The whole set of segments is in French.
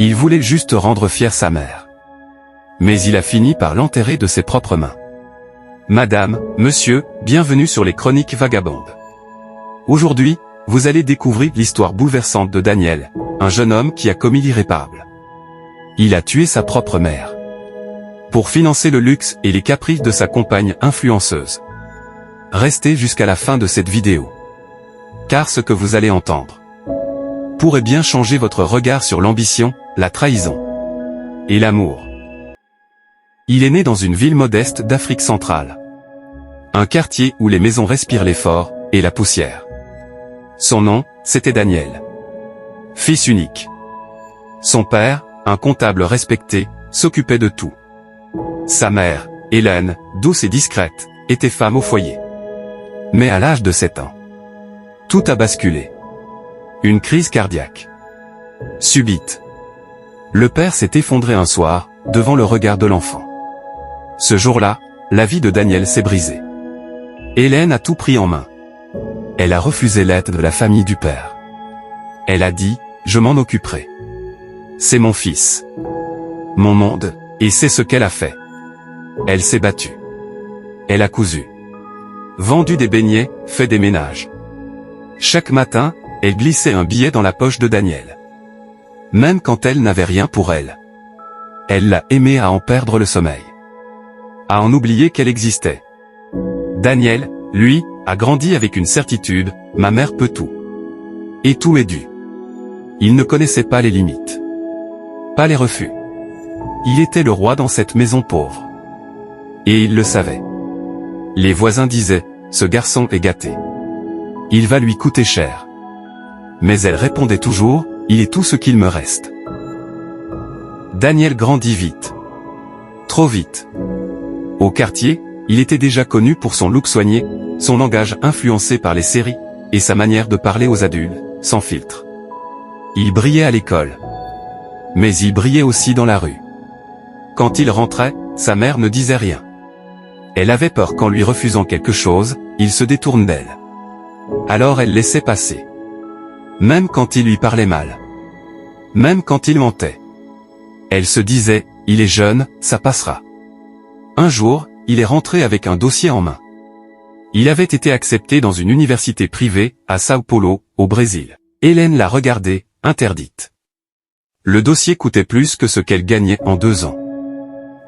Il voulait juste rendre fière sa mère. Mais il a fini par l'enterrer de ses propres mains. Madame, monsieur, bienvenue sur les Chroniques Vagabondes. Aujourd'hui, vous allez découvrir l'histoire bouleversante de Daniel, un jeune homme qui a commis l'irréparable. Il a tué sa propre mère pour financer le luxe et les caprices de sa compagne influenceuse. Restez jusqu'à la fin de cette vidéo, car ce que vous allez entendre pourrait bien changer votre regard sur l'ambition, la trahison et l'amour. Il est né dans une ville modeste d'Afrique centrale. Un quartier où les maisons respirent l'effort et la poussière. Son nom, c'était Daniel. Fils unique. Son père, un comptable respecté, s'occupait de tout. Sa mère, Hélène, douce et discrète, était femme au foyer. Mais à l'âge de 7 ans, tout a basculé. Une crise cardiaque subite. Le père s'est effondré un soir, devant le regard de l'enfant. Ce jour-là, la vie de Daniel s'est brisée. Hélène a tout pris en main. Elle a refusé l'aide de la famille du père. Elle a dit, je m'en occuperai. C'est mon fils. Mon monde, et c'est ce qu'elle a fait. Elle s'est battue. Elle a cousu. Vendu des beignets, fait des ménages. Chaque matin, elle glissait un billet dans la poche de Daniel. Même quand elle n'avait rien pour elle. Elle l'a aimé à en perdre le sommeil. À en oublier qu'elle existait. Daniel, lui, a grandi avec une certitude, ma mère peut tout. Et tout est dû. Il ne connaissait pas les limites. Pas les refus. Il était le roi dans cette maison pauvre. Et il le savait. Les voisins disaient, ce garçon est gâté. Il va lui coûter cher. Mais elle répondait toujours, il est tout ce qu'il me reste. Daniel grandit vite. Trop vite. Au quartier, il était déjà connu pour son look soigné, son langage influencé par les séries, et sa manière de parler aux adultes, sans filtre. Il brillait à l'école. Mais il brillait aussi dans la rue. Quand il rentrait, sa mère ne disait rien. Elle avait peur qu'en lui refusant quelque chose, il se détourne d'elle. Alors elle laissait passer. Même quand il lui parlait mal. Même quand il mentait. Elle se disait, il est jeune, ça passera. Un jour, il est rentré avec un dossier en main. Il avait été accepté dans une université privée, à Sao Paulo, au Brésil. Hélène l'a regardé, interdite. Le dossier coûtait plus que ce qu'elle gagnait en 2 ans.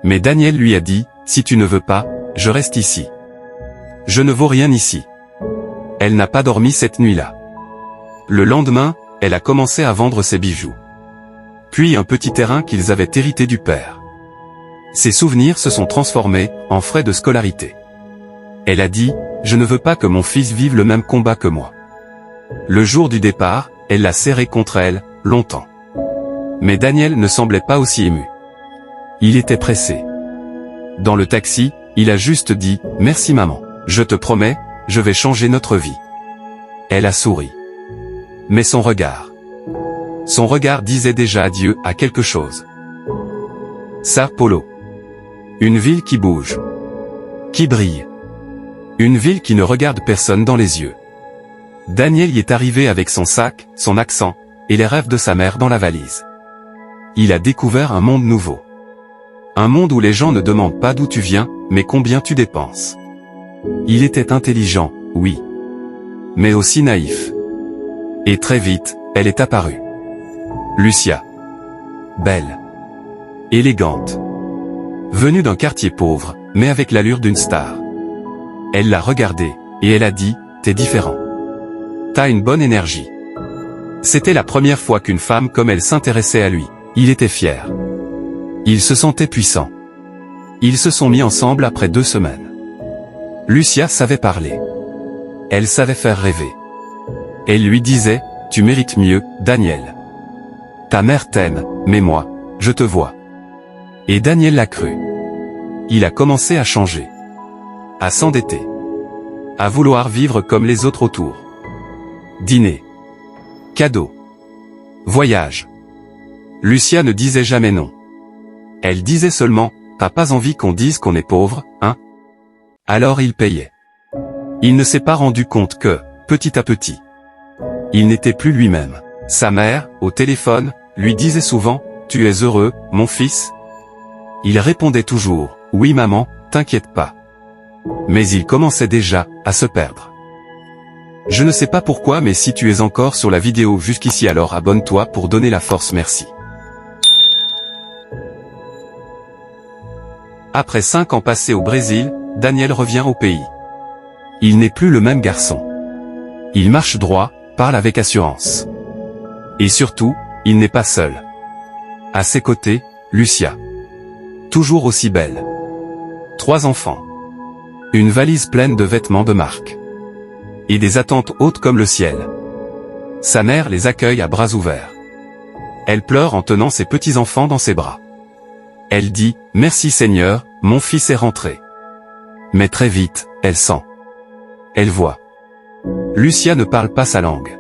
Mais Daniel lui a dit, si tu ne veux pas, je reste ici. Je ne vaux rien ici. Elle n'a pas dormi cette nuit-là. Le lendemain, elle a commencé à vendre ses bijoux. Puis un petit terrain qu'ils avaient hérité du père. Ses souvenirs se sont transformés en frais de scolarité. Elle a dit, je ne veux pas que mon fils vive le même combat que moi. Le jour du départ, elle l'a serré contre elle, longtemps. Mais Daniel ne semblait pas aussi ému. Il était pressé. Dans le taxi, il a juste dit, merci maman, je te promets, je vais changer notre vie. Elle a souri. Mais son regard disait déjà adieu à quelque chose. Sao Paulo. Une ville qui bouge. Qui brille. Une ville qui ne regarde personne dans les yeux. Daniel y est arrivé avec son sac, son accent, et les rêves de sa mère dans la valise. Il a découvert un monde nouveau. Un monde où les gens ne demandent pas d'où tu viens, mais combien tu dépenses. Il était intelligent, oui. Mais aussi naïf. Et très vite, elle est apparue. Lucia. Belle. Élégante. Venue d'un quartier pauvre, mais avec l'allure d'une star. Elle l'a regardé, et elle a dit, t'es différent. T'as une bonne énergie. C'était la première fois qu'une femme comme elle s'intéressait à lui. Il était fier. Il se sentait puissant. Ils se sont mis ensemble après 2 semaines. Lucia savait parler. Elle savait faire rêver. Elle lui disait, tu mérites mieux, Daniel. Ta mère t'aime, mais moi, je te vois. Et Daniel l'a cru. Il a commencé à changer. À s'endetter. À vouloir vivre comme les autres autour. Dîner. Cadeaux. Voyage. Lucia ne disait jamais non. Elle disait seulement, t'as pas envie qu'on dise qu'on est pauvre, hein? Alors il payait. Il ne s'est pas rendu compte que, petit à petit, il n'était plus lui-même. Sa mère, au téléphone, lui disait souvent, tu es heureux, mon fils? Il répondait toujours, oui maman, t'inquiète pas. Mais il commençait déjà à se perdre. Je ne sais pas pourquoi, mais si tu es encore sur la vidéo jusqu'ici, alors abonne-toi pour donner la force, merci. Après 5 ans passés au Brésil, Daniel revient au pays. Il n'est plus le même garçon. Il marche droit, parle avec assurance. Et surtout, il n'est pas seul. À ses côtés, Lucia. Toujours aussi belle. 3 enfants. Une valise pleine de vêtements de marque. Et des attentes hautes comme le ciel. Sa mère les accueille à bras ouverts. Elle pleure en tenant ses petits-enfants dans ses bras. Elle dit, « Merci Seigneur, mon fils est rentré. » Mais très vite, elle sent. Elle voit. Lucia ne parle pas sa langue.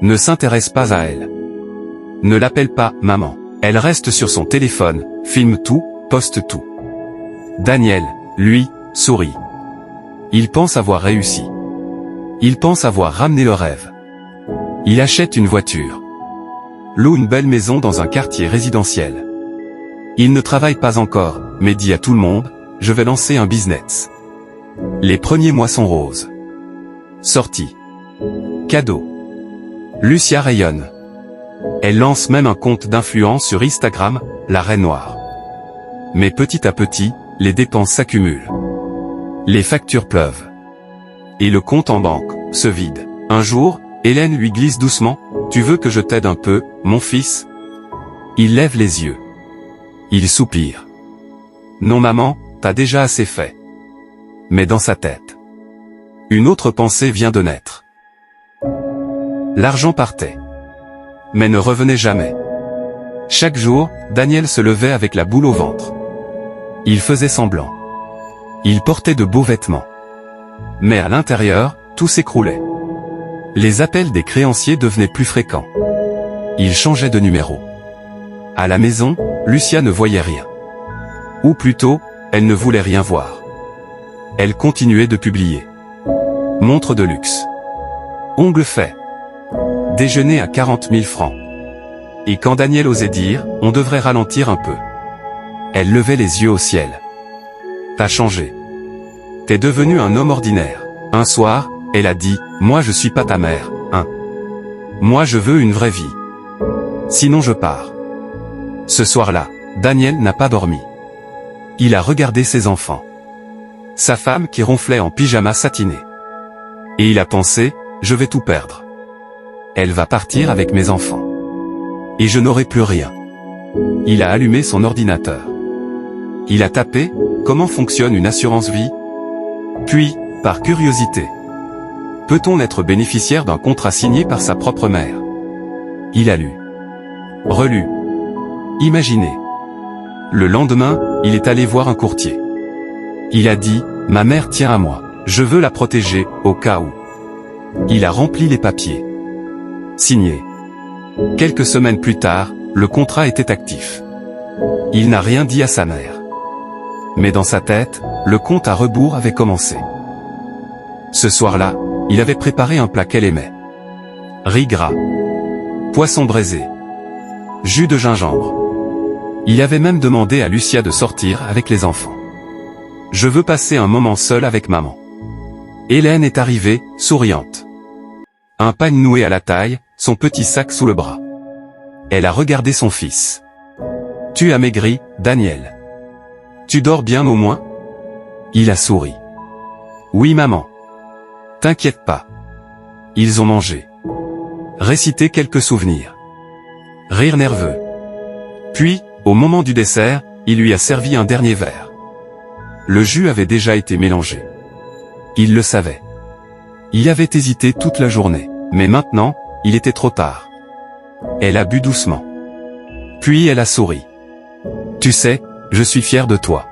Ne s'intéresse pas à elle. Ne l'appelle pas « maman ». Elle reste sur son téléphone, filme tout, poste tout. Daniel, lui, sourit. Il pense avoir réussi. Il pense avoir ramené le rêve. Il achète une voiture. Loue une belle maison dans un quartier résidentiel. Il ne travaille pas encore, mais dit à tout le monde, « Je vais lancer un business. » Les premiers mois sont roses. Sortie. Cadeau. Lucia rayonne. Elle lance même un compte d'influence sur Instagram, la Reine Noire. Mais petit à petit, les dépenses s'accumulent. Les factures pleuvent. Et le compte en banque se vide. Un jour, Hélène lui glisse doucement, « Tu veux que je t'aide un peu, mon fils ?» Il lève les yeux. Il soupire. « Non maman, t'as déjà assez fait. » Mais dans sa tête, une autre pensée vient de naître. L'argent partait, mais ne revenait jamais. Chaque jour, Daniel se levait avec la boule au ventre. Il faisait semblant. Il portait de beaux vêtements. Mais à l'intérieur, tout s'écroulait. Les appels des créanciers devenaient plus fréquents. Il changeait de numéro. À la maison, Lucia ne voyait rien. Ou plutôt, elle ne voulait rien voir. Elle continuait de publier. Montre de luxe. Ongles faits. Déjeuner à 40 000 francs. Et quand Daniel osait dire, on devrait ralentir un peu, elle levait les yeux au ciel. T'as changé. T'es devenu un homme ordinaire. Un soir, elle a dit, moi je suis pas ta mère, hein. Moi je veux une vraie vie. Sinon je pars. Ce soir-là, Daniel n'a pas dormi. Il a regardé ses enfants. Sa femme qui ronflait en pyjama satiné. Et il a pensé, je vais tout perdre. Elle va partir avec mes enfants. Et je n'aurai plus rien. Il a allumé son ordinateur. Il a tapé, comment fonctionne une assurance vie? Puis, par curiosité, peut-on être bénéficiaire d'un contrat signé par sa propre mère? Il a lu. Relu. Imaginé. Le lendemain, il est allé voir un courtier. Il a dit, ma mère tient à moi. Je veux la protéger, au cas où. Il a rempli les papiers. Signé. Quelques semaines plus tard, le contrat était actif. Il n'a rien dit à sa mère. Mais dans sa tête, le compte à rebours avait commencé. Ce soir-là, il avait préparé un plat qu'elle aimait. Riz gras. Poisson braisé. Jus de gingembre. Il avait même demandé à Lucia de sortir avec les enfants. Je veux passer un moment seul avec maman. Hélène est arrivée, souriante. Un pagne noué à la taille, son petit sac sous le bras. Elle a regardé son fils. Tu as maigri, Daniel. Tu dors bien au moins? Il a souri. Oui maman. T'inquiète pas. Ils ont mangé. Récité quelques souvenirs. Rire nerveux. Puis, au moment du dessert, il lui a servi un dernier verre. Le jus avait déjà été mélangé. Il le savait. Il avait hésité toute la journée, mais maintenant, il était trop tard. Elle a bu doucement. Puis elle a souri. Tu sais, je suis fier de toi.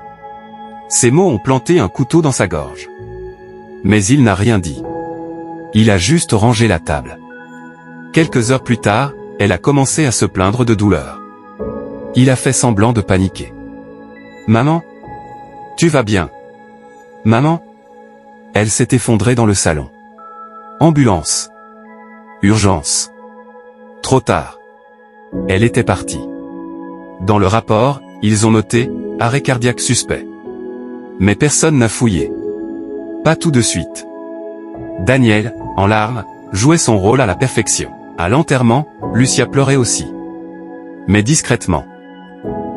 Ces mots ont planté un couteau dans sa gorge. Mais il n'a rien dit. Il a juste rangé la table. Quelques heures plus tard, elle a commencé à se plaindre de douleur. Il a fait semblant de paniquer. Maman? Tu vas bien? Maman? Elle s'est effondrée dans le salon. Ambulance. Urgence. Trop tard. Elle était partie. Dans le rapport, ils ont noté « arrêt cardiaque suspect ». Mais personne n'a fouillé. Pas tout de suite. Daniel, en larmes, jouait son rôle à la perfection. À l'enterrement, Lucia pleurait aussi. Mais discrètement.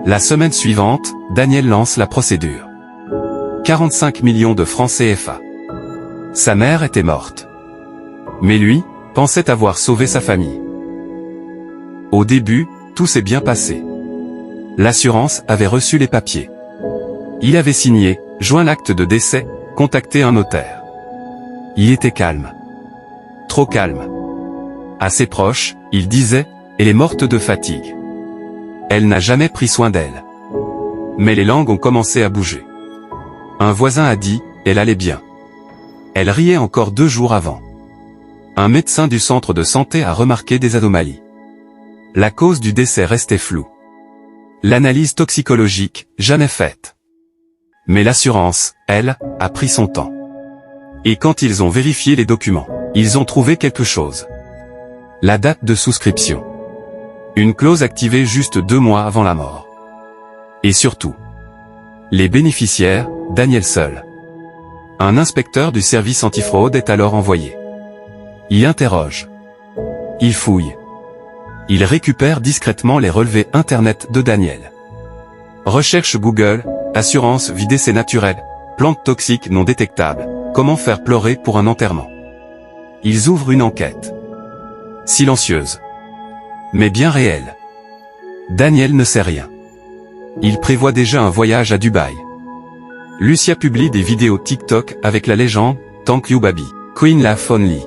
La semaine suivante, Daniel lance la procédure. 45 millions de francs CFA. Sa mère était morte. Mais lui, pensait avoir sauvé sa famille. Au début, tout s'est bien passé. L'assurance avait reçu les papiers. Il avait signé, joint l'acte de décès, contacté un notaire. Il était calme. Trop calme. À ses proches, il disait, elle est morte de fatigue. Elle n'a jamais pris soin d'elle. Mais les langues ont commencé à bouger. Un voisin a dit, elle allait bien. Elle riait encore 2 jours avant. Un médecin du centre de santé a remarqué des anomalies. La cause du décès restait floue. L'analyse toxicologique, jamais faite. Mais l'assurance, elle, a pris son temps. Et quand ils ont vérifié les documents, ils ont trouvé quelque chose. La date de souscription. Une clause activée juste 2 mois avant la mort. Et surtout, les bénéficiaires, Daniel seul. Un inspecteur du service antifraude est alors envoyé. Il interroge. Il fouille. Il récupère discrètement les relevés Internet de Daniel. Recherche Google, assurance vie décès naturel, plantes toxiques non détectables, comment faire pleurer pour un enterrement. Ils ouvrent une enquête. Silencieuse. Mais bien réelle. Daniel ne sait rien. Il prévoit déjà un voyage à Dubaï. Lucia publie des vidéos TikTok avec la légende « Thank you baby, Queen laugh only ».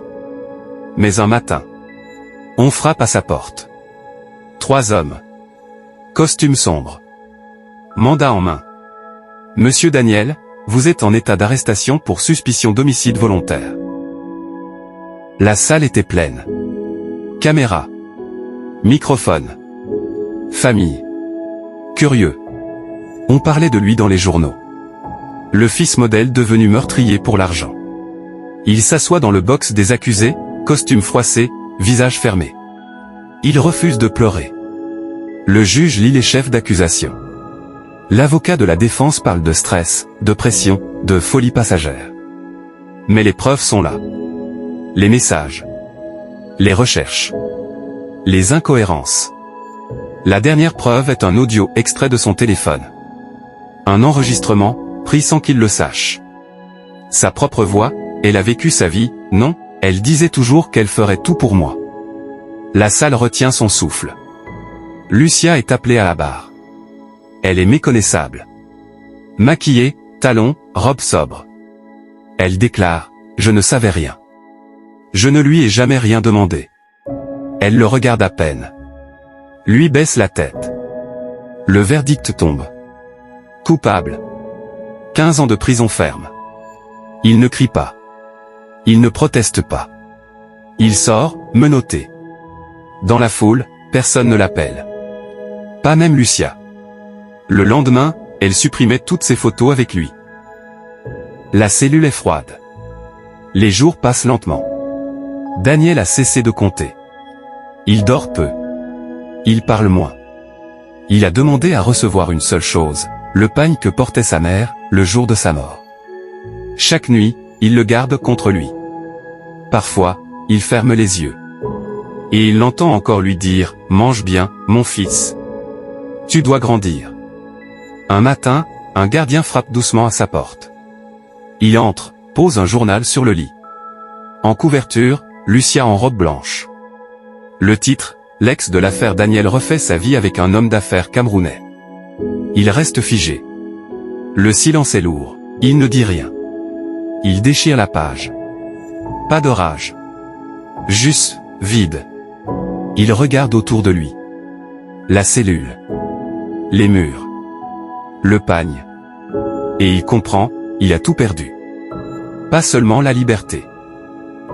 Mais un matin, on frappe à sa porte. 3 hommes. Costume sombre. Mandat en main. Monsieur Daniel, vous êtes en état d'arrestation pour suspicion d'homicide volontaire. La salle était pleine. Caméra. Microphone. Famille. Curieux. On parlait de lui dans les journaux. Le fils modèle devenu meurtrier pour l'argent. Il s'assoit dans le box des accusés, costume froissé, visage fermé. Il refuse de pleurer. Le juge lit les chefs d'accusation. L'avocat de la défense parle de stress, de pression, de folie passagère. Mais les preuves sont là. Les messages. Les recherches. Les incohérences. La dernière preuve est un audio extrait de son téléphone. Un enregistrement, pris sans qu'il le sache. Sa propre voix, elle a vécu sa vie, non, elle disait toujours qu'elle ferait tout pour moi. La salle retient son souffle. Lucia est appelée à la barre. Elle est méconnaissable. Maquillée, talons, robe sobre. Elle déclare, je ne savais rien. Je ne lui ai jamais rien demandé. Elle le regarde à peine. Lui baisse la tête. Le verdict tombe. Coupable. 15 ans de prison ferme. Il ne crie pas. Il ne proteste pas. Il sort, menotté. Dans la foule, personne ne l'appelle. Pas même Lucia. Le lendemain, elle supprimait toutes ses photos avec lui. La cellule est froide. Les jours passent lentement. Daniel a cessé de compter. Il dort peu. Il parle moins. Il a demandé à recevoir une seule chose, le pagne que portait sa mère, le jour de sa mort. Chaque nuit, il le garde contre lui. Parfois, il ferme les yeux. Et il l'entend encore lui dire, « Mange bien, mon fils. Tu dois grandir. » Un matin, un gardien frappe doucement à sa porte. Il entre, pose un journal sur le lit. En couverture, Lucia en robe blanche. Le titre, l'ex de l'affaire Daniel refait sa vie avec un homme d'affaires camerounais. Il reste figé. Le silence est lourd, il ne dit rien. Il déchire la page. Pas de rage. Juste, vide. Il regarde autour de lui. La cellule. Les murs. Le pagne. Et il comprend, il a tout perdu. Pas seulement la liberté.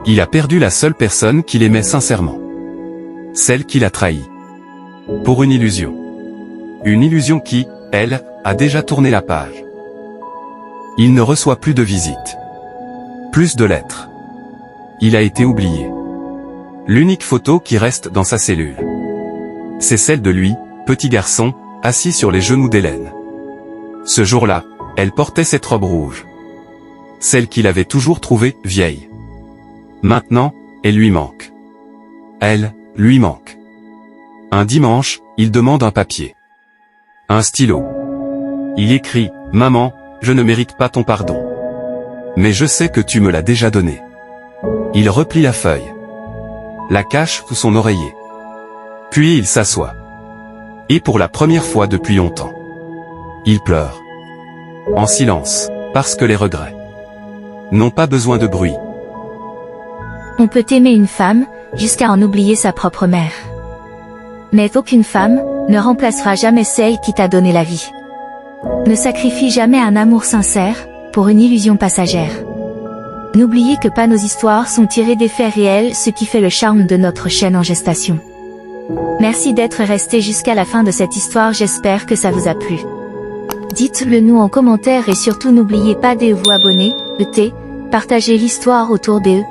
Il a perdu la seule personne qu'il aimait sincèrement. Celle qu'il a trahie. Pour une illusion. Une illusion qui, elle, a déjà tourné la page. Il ne reçoit plus de visites. Plus de lettres. Il a été oublié. L'unique photo qui reste dans sa cellule. C'est celle de lui, petit garçon, assis sur les genoux d'Hélène. Ce jour-là, elle portait cette robe rouge. Celle qu'il avait toujours trouvée vieille. Maintenant, elle lui manque. Elle, lui manque. Un dimanche, il demande un papier. Un stylo. Il écrit, « Maman, je ne mérite pas ton pardon. Mais je sais que tu me l'as déjà donné. » Il replie la feuille. La cache sous son oreiller. Puis il s'assoit. Et pour la première fois depuis longtemps, il pleure. En silence, parce que les regrets n'ont pas besoin de bruit. On peut aimer une femme, jusqu'à en oublier sa propre mère. Mais aucune femme ne remplacera jamais celle qui t'a donné la vie. Ne sacrifie jamais un amour sincère pour une illusion passagère. N'oubliez que pas nos histoires sont tirées des faits réels, ce qui fait le charme de notre chaîne en gestation. Merci d'être resté jusqu'à la fin de cette histoire, j'espère que ça vous a plu. Dites-le nous en commentaire et surtout n'oubliez pas de vous abonner, partagez l'histoire autour d'eux.